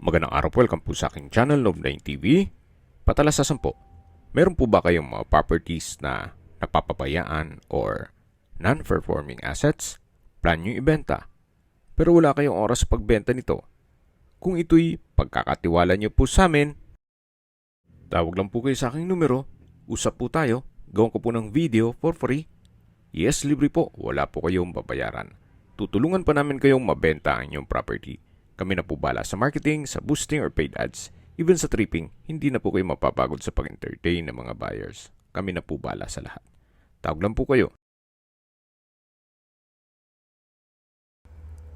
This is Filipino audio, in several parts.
Magandang araw po, welcome po sa aking channel, Love9 TV. Patalasasan po, meron po ba kayong mga properties na napapabayaan or non-performing assets? Plan nyo ibenta, pero wala kayong oras sa pagbenta nito. Kung ito'y pagkakatiwala nyo po sa amin, tawag lang po kayo sa aking numero, usap po tayo, gawin ko po ng video for free. Yes, libre po, wala po kayong babayaran. Tutulungan pa namin kayong mabenta ang inyong property. Kami na po bala sa marketing, sa boosting or paid ads. Even sa tripping, hindi na po kayo mapapagod sa pag-entertain ng mga buyers. Kami na po bala sa lahat. Tawag lang po kayo.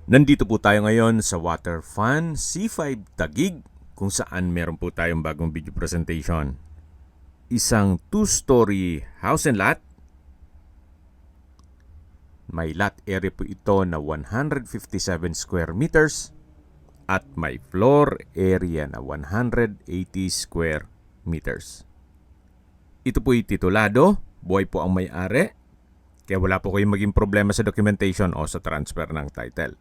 Nandito po tayo ngayon sa Waterfun C5 Taguig kung saan meron po tayong bagong video presentation. Isang 2-story house and lot. May lot area po ito na 157 square meters at may floor area na 180 square meters. Ito po'y titulado, buhay po ang may-ari, kaya wala po kayong maging problema sa documentation o sa transfer ng title.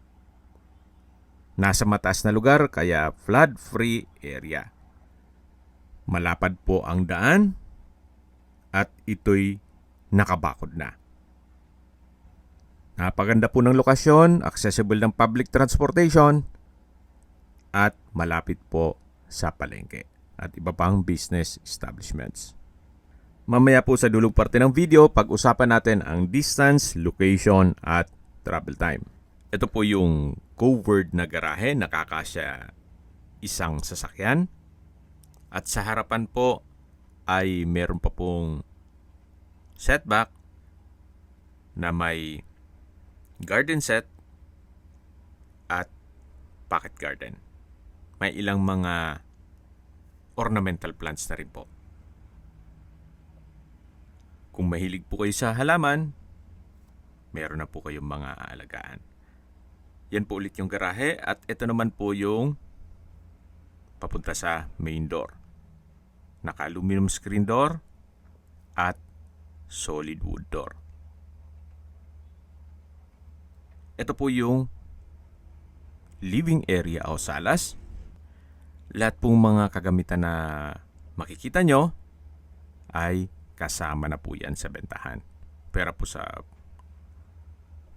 Nasa mataas na lugar kaya flood-free area. Malapad po ang daan at ito'y nakabakod na. Napaganda po ng lokasyon, accessible ng public transportation, at malapit po sa palengke at iba pang business establishments. Mamaya po sa dulong parte ng video, pag-usapan natin ang distance, location at travel time. Ito po yung covered na garahe, nakakasya isang sasakyan. At sa harapan po ay meron pa pong setback na may garden set at pocket garden. May ilang mga ornamental plants na rin po. Kung mahilig po kayo sa halaman, meron na po kayong mga aalagaan. Yan po ulit yung garahe at ito naman po yung papunta sa main door. Naka-aluminum screen door at solid wood door. Ito po yung living area o salas. Lahat pong mga kagamitan na makikita nyo ay kasama na po yan sa bentahan. Pero po sa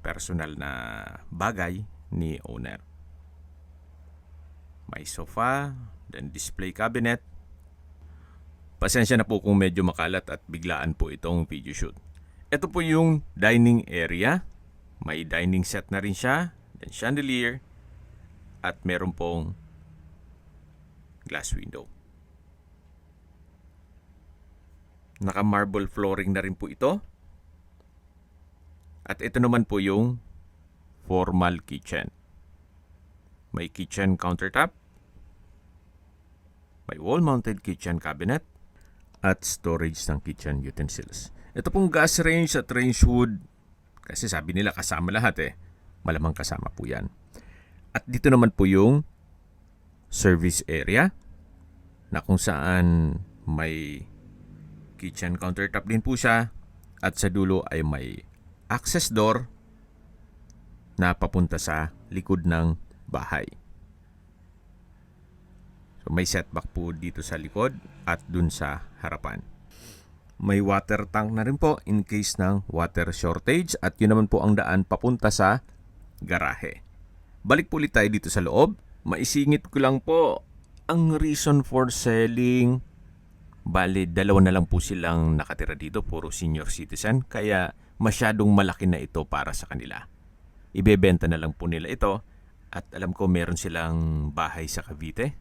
personal na bagay ni owner. May sofa, then display cabinet. Pasensya na po kung medyo makalat at biglaan po itong video shoot. Ito po yung dining area. May dining set na rin siya, then chandelier, at meron pong glass window. Naka-marble flooring na rin po ito. At ito naman po yung formal kitchen. May kitchen countertop, may wall-mounted kitchen cabinet, at storage ng kitchen utensils. Ito pong gas range at range hood, kasi sabi nila kasama lahat malamang kasama po yan. At dito naman po yung service area na kung saan may kitchen countertop din po siya at sa dulo ay may access door na papunta sa likod ng bahay. So may setback po dito sa likod at dun sa harapan. May water tank na rin po in case ng water shortage at yun naman po ang daan papunta sa garahe. Balik po ulit tayo dito sa loob. Maisingit ko lang po ang reason for selling. Bale, 2 na lang po silang nakatira dito, puro senior citizen, kaya masyadong malaki na ito para sa kanila. Ibebenta na lang po nila ito at alam ko meron silang bahay sa Cavite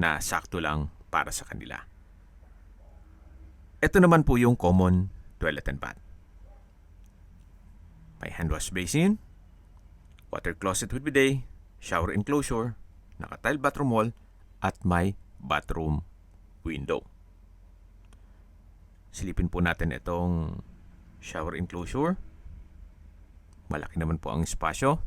na sakto lang para sa kanila. Ito naman po yung common toilet and bath. May hand wash basin, water closet with bidet, shower enclosure, naka-tile bathroom wall, at may bathroom window. Silipin po natin itong shower enclosure. Malaki naman po ang espasyo.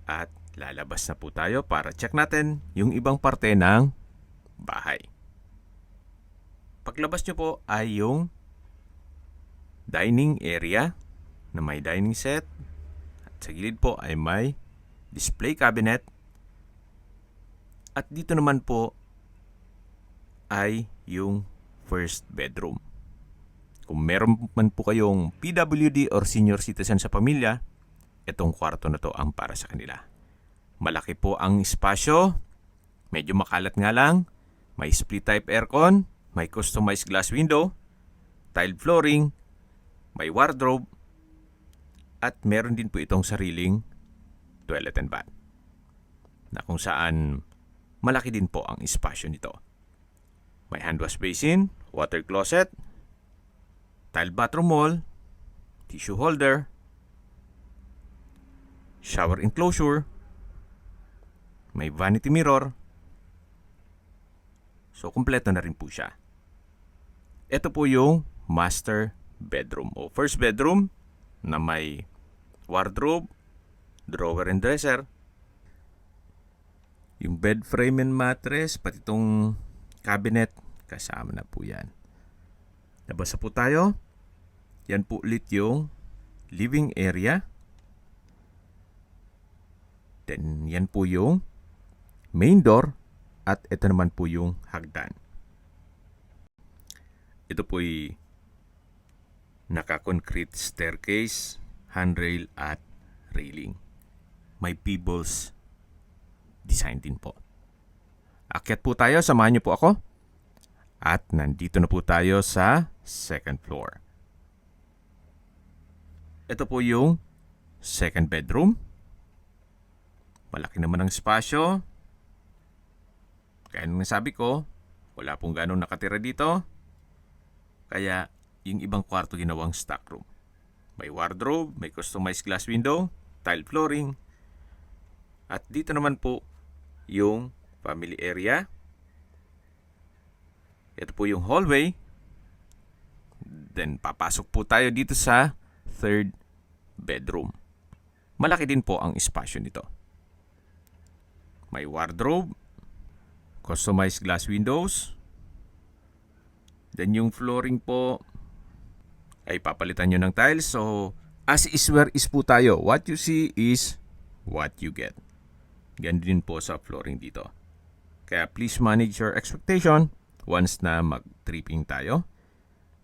At lalabas na po tayo para check natin yung ibang parte ng bahay. Paglabas nyo po ay yung dining area na may dining set. At sa gilid po ay may display cabinet At dito naman po ay yung first bedroom. Kung meron man po kayong PWD or senior citizen sa pamilya, itong kwarto na to ang para sa kanila. Malaki po ang espasyo, medyo makalat nga lang, may split type aircon, may customized glass window, tiled flooring, may wardrobe, at meron din po itong sariling toilet and bath na kung saan malaki din po ang espasyo nito. May hand wash basin, water closet, tiled bathroom wall, tissue holder, shower enclosure, may vanity mirror. So, kumpleto na rin po siya. Ito po yung master bedroom o first bedroom na may wardrobe, drawer and dresser, yung bed frame and mattress, pati itong cabinet, kasama na po yan. Nabasa po tayo. Yan po ulit yung living area. Then, yan po yung main door. At ito naman po yung hagdan. Ito po'y naka-concrete staircase, handrail at railing. May pebbles design din po. Akyat po tayo, samahan niyo po ako. At nandito na po tayo sa second floor. Ito po yung second bedroom. Malaki naman ang espasyo. Kaya nung nasabi ko, wala pong ganong nakatira dito. Kaya yung ibang kwarto ginawang stock room. May wardrobe, may customized glass window, tile flooring. At dito naman po yung family area. Ito po yung hallway. Then papasok po tayo dito sa third bedroom. Malaki din po ang espasyo nito. May wardrobe, customized glass windows. Then yung flooring po ay papalitan nyo ng tiles. So as is where is po tayo. What you see is what you get. Ganun din po sa flooring dito. Kaya please manage your expectation once na mag-tripping tayo.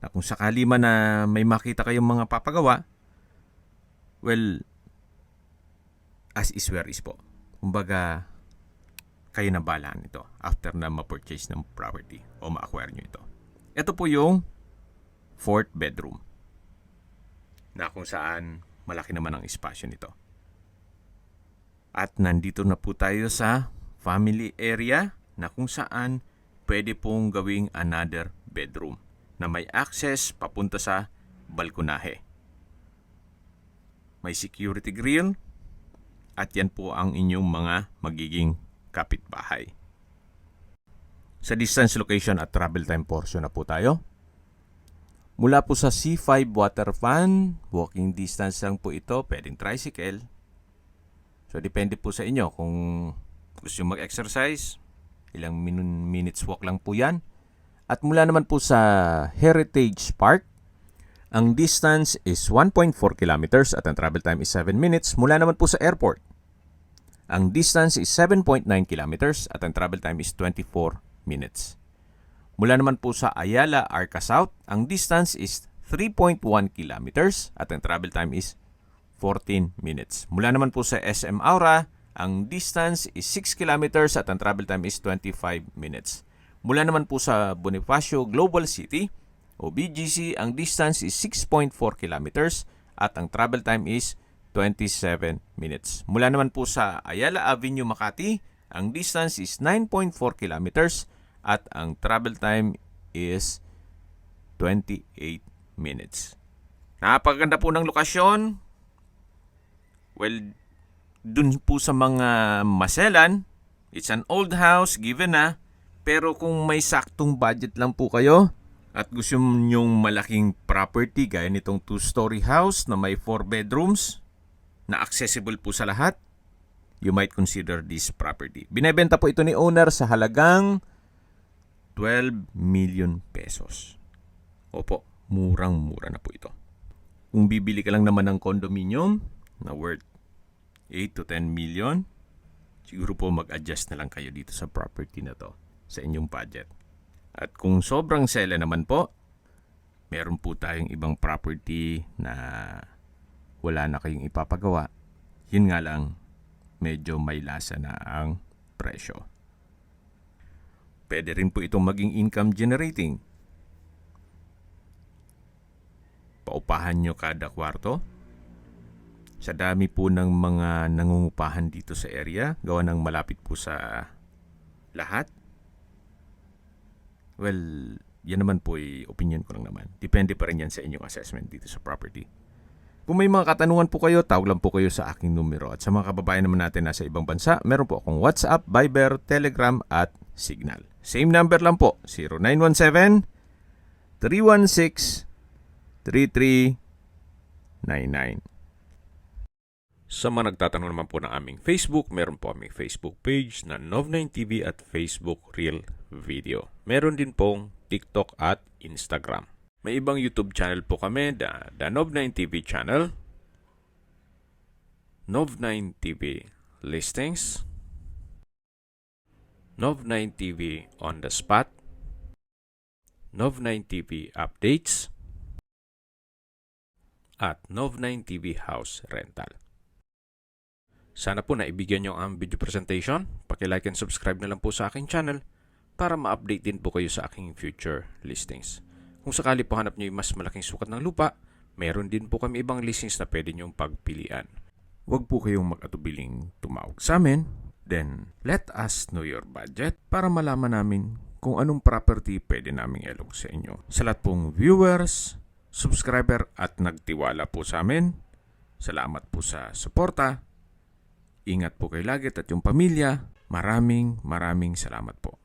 Na kung sakali man na may makita kayong mga papagawa, well, as is where is po. Kumbaga, kayo na balaan ito after na ma-purchase ng property o ma-acquire nyo ito. Ito po yung fourth bedroom na kung saan malaki naman ang espasyo nito. At nandito na po tayo sa family area na kung saan pwede pong gawing another bedroom na may access papunta sa balkonahe. May security grill at yan po ang inyong mga magiging kapitbahay. Sa distance, location at travel time portion na po tayo. Mula po sa C5 water fan, walking distance lang po ito, pwedeng tricycle. So, depende po sa inyo kung gusto nyo mag-exercise. Ilang minutes walk lang po yan. At mula naman po sa Heritage Park, ang distance is 1.4 kilometers at ang travel time is 7 minutes. Mula naman po sa airport, ang distance is 7.9 kilometers at ang travel time is 24 minutes. Mula naman po sa Ayala, Arca South, ang distance is 3.1 kilometers at ang travel time is 14 minutes. Mula naman po sa SM Aura, ang distance is 6 kilometers at ang travel time is 25 minutes. Mula naman po sa Bonifacio Global City o BGC, ang distance is 6.4 kilometers at ang travel time is 27 minutes. Mula naman po sa Ayala Avenue, Makati, ang distance is 9.4 kilometers at ang travel time is 28 minutes. Napakaganda po ng lokasyon. Well, dun po sa mga maselan, it's an old house, given na. Pero kung may saktong budget lang po kayo at gusto nyong malaking property gaya nitong 2-story house na may 4 bedrooms na accessible po sa lahat, you might consider this property. Binebenta po ito ni owner sa halagang 12 million pesos. Opo, murang-mura na po ito. Kung bibili ka lang naman ng condominium na worth 8 to 10 million, siguro po mag-adjust na lang kayo dito sa property na to sa inyong budget. At kung sobrang sela naman po, meron po tayong ibang property na wala na kayong ipapagawa. Yun nga lang, medyo may lasa na ang presyo. Pwede rin po itong maging income generating. Paupahan nyo kada kwarto. Sa dami po ng mga nangungupahan dito sa area, gawa ng malapit po sa lahat. Well, yan naman po ay opinion ko lang naman. Depende pa rin yan sa inyong assessment dito sa property. Kung may mga katanungan po kayo, tawag lang po kayo sa aking numero. At sa mga kababayan naman natin nasa ibang bansa, meron po akong WhatsApp, Viber, Telegram at Signal. Same number lang po, 0917-316-3399. Sa mga nagtatanong naman po ng aming Facebook, meron po aming Facebook page na Nov9TV at Facebook Real Video. Meron din pong TikTok at Instagram. May ibang YouTube channel po kami, the Nov9TV channel, Nov9TV Listings, Nov9TV On The Spot, Nov9TV Updates, at Nov9TV House Rental. Sana po naibigyan nyo ang video presentation. Paki-like and subscribe na lang po sa aking channel para ma-update din po kayo sa aking future listings. Kung sakali po hanap nyo yung mas malaking sukat ng lupa, meron din po kami ibang listings na pwede nyong pagpilian. Huwag po kayong mag-atubiling tumawag sa amin. Then, let us know your budget para malaman namin kung anong property pwede naming ilog sa inyo. Sa lahat pong viewers, subscriber at nagtiwala po sa amin, salamat po sa suporta. Ingat po kayo lagi at yung pamilya. Maraming salamat po.